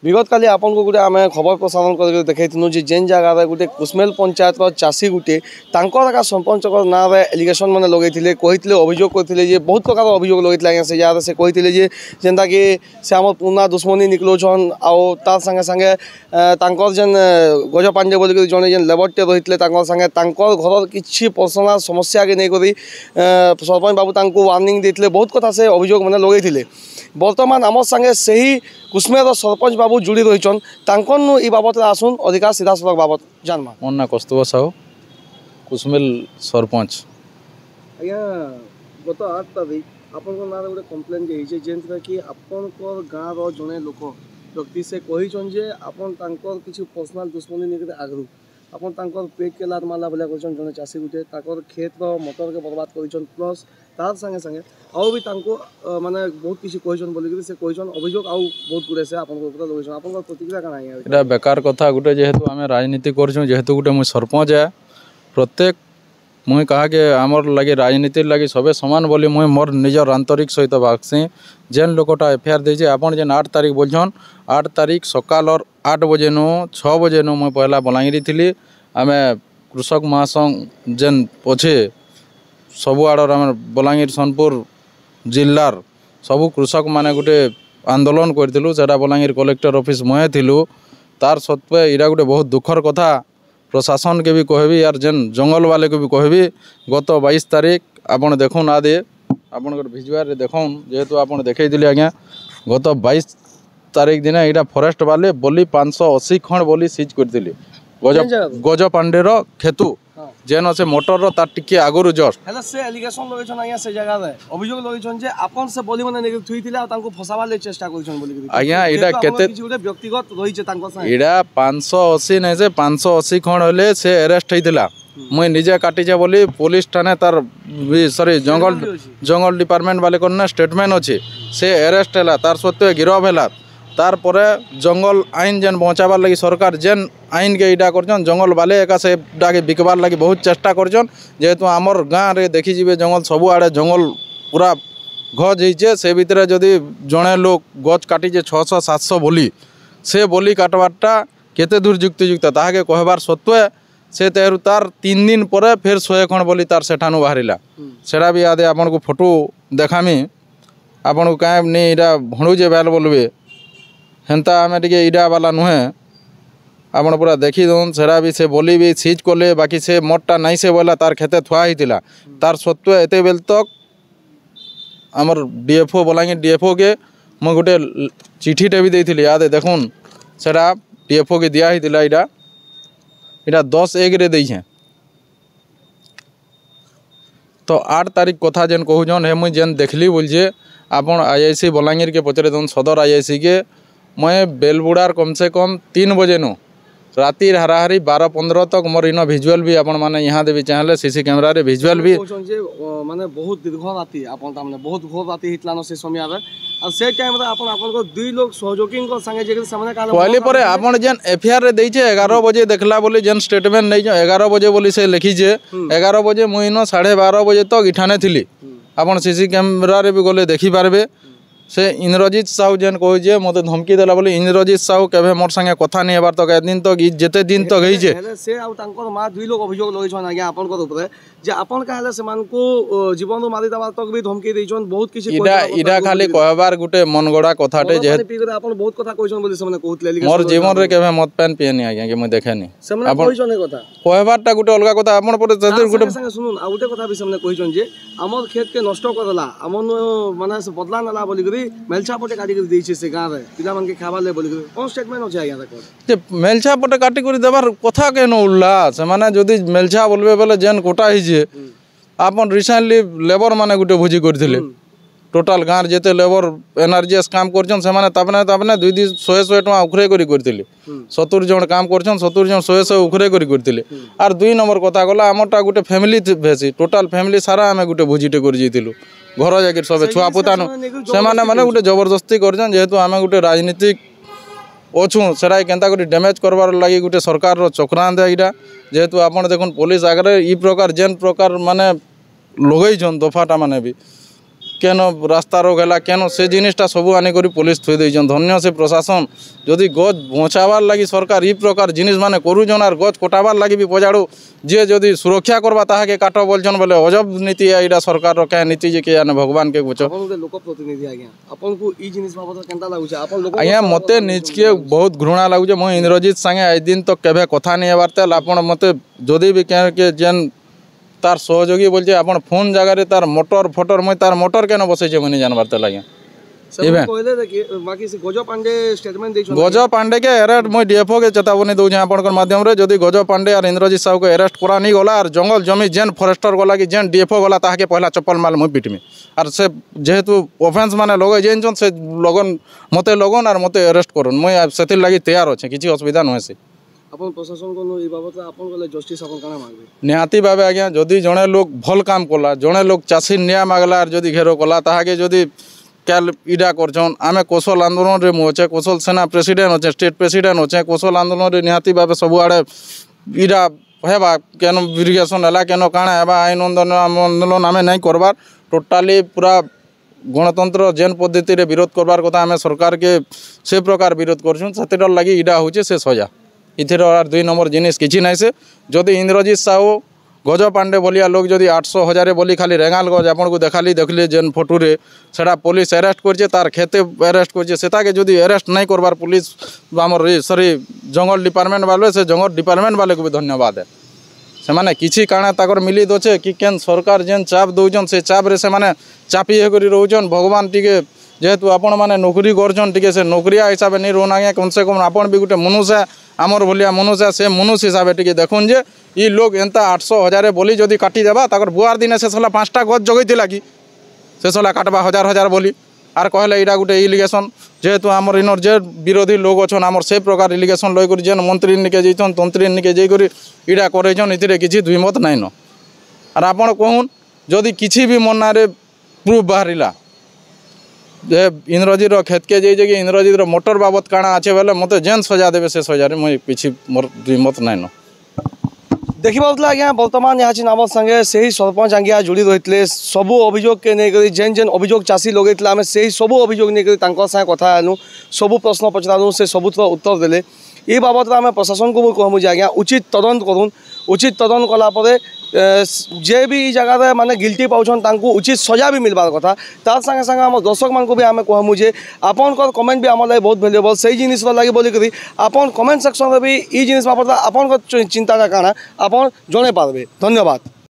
विगत काली आपन को गुटे आम खबर प्रसारण कर देखु जेन जगह गोटे कुसमेल पंचायत चाषी गुटे तांकर सरपंच ना एलिगेशन मैंने लगे कही अभियोग करते बहुत प्रकार अभियोग लगे से जगह से कही जेनता कि से आम पुराना दुश्मनी निकलोन आउ तार संगे संगे जेन गज पांडे बोल जड़े जेन लेबरटे रही संगे घर किसी पर्सनाल समस्या के नहीं सरपंच बाबू वार्निंग देते बहुत कथा से अभियोग मैंने लगे बर्तमान आम संगे से ही कुसमेर सरपंच बाबू जुड़ी रही ई बाबद आसुन अधिकार सीधा सड़क बाबद जानमा मोर ना कस्तूरबा साहू कुसमेल सरपंच आज्ञा गत 8 तारीख आपन ना गोटे कम्प्लेन जे जेनता कि आपन गाँव जड़े लोक व्यक्ति से कहीचन जे आपन किसी पर्सनाल दुश्मनी नहीं आगु आपन पेट के लात मारला भाया कर जड़े चाषी गुटे खेत मटर के बर्बाद कर प्लस तार संगे संगे आउ भी माने बहुत किसी कहीचन बोलिक से कहीचन अभियोग आउ बहुत गुड़े से आपन लगे आपन प्रतिक्रिया काना है बेकार कथा गोटे जेहेतु आम राजनीति करूँ जेहेतु गोटे मुझे सरपंच है प्रत्येक मुई कहा के आमर लगे राजनीति लगे सबे समान बोली मुई मोर निजर आंतरिक सहित भागसी जेन लोकटा एफआईआर देजे आपन जेन 8 तारीख बोलछन 8 तारीख सकाल 8 बजे नु 6 बजे नु मुई पहला बलांगीरी थी आम कृषक महासंघ जेन पछे सबुआड़ आम बलांगीर सोनपुर जिलार सबू कृषक माने गोटे आंदोलन करूँ से बलांगीर कलेक्टर ऑफिस मुहे थिलु तार सत्वे इरा गोटे बहुत दुखर कथा प्रशासन के भी कहबी यार जेन जंगल वाले को भी कहबी गत 22 तारीख आपन देखुन आदि आपन भिजुआर देखुन जेहेतु आपन देखी आज्ञा गत 22 तारीख दिन यहाँ फॉरेस्ट वाले बोली 580 खंड बोली सीज करते गज पांडेर खेतु जेन से मोटर तार टिके आगुरु जस्ट हेलो से एलिगेशन लगेछन आया से जगह रे अभियोग लगेछन जे आपन से बोली माने नेगे थुइतिला तांको फसाबा ले चेष्टा करछन बोली आज्ञा एडा केते गोटे व्यक्तिगत रही छे तांको संगे एडा 580 नै से 580 खंड होले से अरेस्ट हेतिला मुई निजे काटी जे बोली पुलिस थाने तार सॉरी जंगल डिपार्टमेंट वाले कोन स्टेटमेंट अछि से अरेस्ट हैला तार सत्वे गिरफ हैला तार परे जंगल आईन जेन बचाबार लगी सरकार जेन आईन के इटा करछन जंगल वाले एका से डाके बिकबार लगी बहुत चेष्टा करछन जेहेतु आमर गाँव रे देखी जीवे जंगल सबु आड़े जंगल पूरा गज होइछे से भितरे जदि जड़े लोग गज काटी 600-700 बोली से बोली काटबारटा केते दूर युक्तियुक्त ताहाके कहबार सत्वे से तेरु तार 3 दिन पर फिर 100 खंड बोली तार सेठानु बाहरिला सेटा भी आदे आपन को फोटो देखामी आपन को काहे नहीं इरा भणु जे बैल बोलबे हेन्ता आम टे इडा वाला नुहे आपड़ पूरा देखी दौन सेरा भी से बोली भी सीज कले बाकी से मोटा नहीं से बोला तार खेते थुआ होता तार सत्वे एत बेल तक आमर डीएफओ बलांगीर डीएफओ के मुझे गोटे चिठीटे भी देती याद देखुन सेटा डीएफओ के दिया होता इटा इटा 10/1 रे देइछे तो 8 तारीख कथा जेन कहून हे मुझे जेन देखली बोलछे आपन आईआईसी बलांगीर के पचरे दौन सदर आईआईसी के मैं बेलबुड़ार कम से कम 3 बजे नु राति हाराहारी 12-15 तक मोर इन भिजुआल भी आपन माने यहाँ देवी चाहले सीसी कैमरा रे भिजुआल भी माने बहुत दीर्घ राति आपन तामने बहुत घोर राति हितलानो से समय आवे और से टाइम रे आपन को 2 लोग सहयोगी को संगे जे सामने काले पहले परे आपन जेन एफआईआर रे देइछे 11 बजे देखला बोली जेन स्टेटमेंट नै 11 बजे बोली से लिखी जे 11 बजे मुइनो 12:30 बजे तक इठाने थिली आपन सीसी कैमरा रे भी गले देखि पारबे से इंद्रजीत साहू जेन कहे मत धमकी देला बोले इंद्रजीत साहू केबे मोर संगे कथा नहीं हेबार तक दिन तक जेते दिन तक होई जे से आ तांकर मा 2 लोग अभियोग लगैछन आज्ञा आपन को ऊपर जे आपन कहले से मान को जीवन मारी देबार तक भी धमकी दैछन बहुत किछि इडा खाली कहबार गुटे मनगड़ा कथाटे जे आपन बहुत कथा कहछन बोली समने कहतले मोर जीवन रे केबे मत पेन पियनी आज्ञा के मैं देखेनी समने कहछन कथा कहबारटा गुटे अलगा कथा आपन पर जदि गुटे संगे सुनुन आ गुटे कथा भी समने कहछन जे हमर खेत के नष्ट करला हमन माने से बदला नला बोली मेलछा पटे काटी कर दैछे से गाँव रे पिला मन के खाबा ले बोली कोन स्टेटमेंट हो जाय जे मेलछा पटे काटी कर देबार कथा केन उल्ला से माने जदी मेलछा बोलबे बोले जेन कोटा हिजे आपन रिसेंटली लेबर माने गुटे भोजी करथिले टोटल गाँव जेते लेबर एनआरजीएस काम करछन से माने तापने 200 टका उखरे करी करथिले 70 जन काम करछन 70 जन 100 उखरे करी करथिले आर 2 नंबर कथा गला हमरटा गुटे फैमिली भेसी टोटल फैमिली सारा हमें गुटे भोजीटे कर जइतिलु घर जाकर सब छुआ पुतानु से माने गोटे जबरदस्ती करछन जेहेतु आम गोटे राजनीतिक अच्छू सेटा केन्ता कर डैमेज करवार लगी गोटे सरकार चक्रांत यहाँ जेहेतु आपन देखुन पुलिस आगे ई प्रकार जेन प्रकार माने लगेछन दफाटा माने भी केन रास्ता रोक है केन से जिनिसटा सबू आनिक पुलिस थोई देछन। धन्य से प्रशासन जदि गज बचाबार लगी सरकार ई प्रकार जिनिस माने करूछन आर गज कटाबार लगी भी पजाड़ू जे जदि सुरक्षा करबा ताहाके काट बोलछन बोले अजब नीति है एटा सरकार क्या नीति जे के जाने भगवान के कुछ लोक प्रतिनिधि आज्ञा आपन को ई जिनिस बाबत केनता लागुछ आपन लोक आज्ञा मते निजके बहुत घृणा लागुछ। मो इंद्रजीत संगे आज दिन तक केबे कथा नहीं हेबार आपन मते जदि भी के जेन तार सहयोगी बोलছে आपन फोन जगह तार मोटर फोटर मैं तार मोटर केन बसैछे मैं जानबार लगे गज पांडे के अरेस्ट मैं डीएफओ के चेतावनी दूचे आपन माध्यम रे जदि गज पांडे और इंद्रजीत साहू के अरेस्ट करा नहीं गला और जंगल जमी जेन फॉरेस्टर गला कि जेन डीएफओ गला ताके पहला चप्पल माल मैं पिटमी और से जेहेतु ऑफेंस माने लगे जेन से लगन मते लगन और मते अरेस्ट करन मैं सेतिर लगी तैयार अच्छे किसी असुविधा नुहे से अपन प्रशासन को ई बाबत अपन गले जस्टिस अपन काना मांगबे निहाती भावे आज्ञा जदि जड़े लोग भल काम कला जड़े लोग चाषी न्याय मागला और जदि घेरो कला ताहाके जदि कैल इडा करछन आमे कौशल आंदोलन रे मुचे कौशल सेना प्रेसिडेंट अच्छे स्टेट प्रेसिडेंट अच्छे कौशल आंदोलन रे निहाती भावे सब आड़े इडा हेबा केन इरिगेशन हला केन काଣା हेबा आईन आंदोलन आमे नहीं करबार टोटाली पूरा गणतंत्र जेन पद्धति रे विरोध करबार कथा आमे सरकार के से प्रकार विरोध करछन सेतिर लागि इडा होचे से सजा इथिर और 2 नंबर जिनिस किछि नहीं से जदि इंद्रजीत साहू गज पांडे बोलिया लोग जदि 800,000 बोली खाली रेंगाल गज आपन को देखाली देखली जेन फोटो रे सेटा पुलिस अरेस्ट करछे तार खेते अरेस्ट करछे सेटा के जदि अरेस्ट नहीं करबार पुलिस हमर सॉरी जंगल डिपार्टमेंट वाले से जंगल डिपार्टमेंट वाले को भी धन्यवाद है से माने किछि काना ताकर मिली दोचे कि केन सरकार जेन चाप दउजन से चाप रे से माने चापी हे करी रहउजन भगवान टिके जेहेतु आपण माने नौकरी करछन टिके से नौकरिया हिसाब नहीं रोना कम से कम आपण भी गोटे मनुष्य आमर भलिया मनुष्य से मनुष्य हिसाब टिके देखुन जे ई लोग एंता 800,000 बोली जदि काटी देबा ताकर बुआर दिने से सला 5टा गज जगैतिला कि से सला काटबा 1000 बोली आर कहले इडा गोटे इलिगेशन जेहेतु आमर इनर जे विरोधी लोग अच्छन आमर से प्रकार इलिगेशन लय करी जेन मंत्री निके जैछन तंत्री निके जै करी इडा करैछन इथिरे किछि दुईमत नाइ न आर आपण कहून जदि किछि भी मन्ना रे प्रूफ बाहरिला जे इंद्रजीत खेत के जे कि इंद्रजीत मोटर बाबत काଣା अच्छे बोले मत जेन सजा देवे से सजा मुझे किसी मोर दुईमत नाइ न देखा आज्ञा बर्तमान यहाँ आम संगे से ही सरपंच आज्ञा जोड़ी रही सबू अभियोग के नहीं जेन जेन अभियोग चाषी लगे आम से सबू अभियोग नहीं संगे कथा हेलु सबू प्रश्न पचारू से सबूर उत्तर देले ये बाबद आम प्रशासन को कहूँ आज्ञा उचित तदंत करूँ उचित तदंत कलापर जे भी जगह माने गिल्टी पाउछन तांको उचित सजा भी मिलबार कथा तार संगे संगे आम दर्शक मान को भी आम कहूँ जे आपन कमेंट भी आम लगे बहुत भैल्युएबल से जिनिस लगे बोलिक आपन कमेंट सेक्शन में भी ये जिनिस बाबद आपन चिंता काଣା आपन जणे पारबे। धन्यवाद।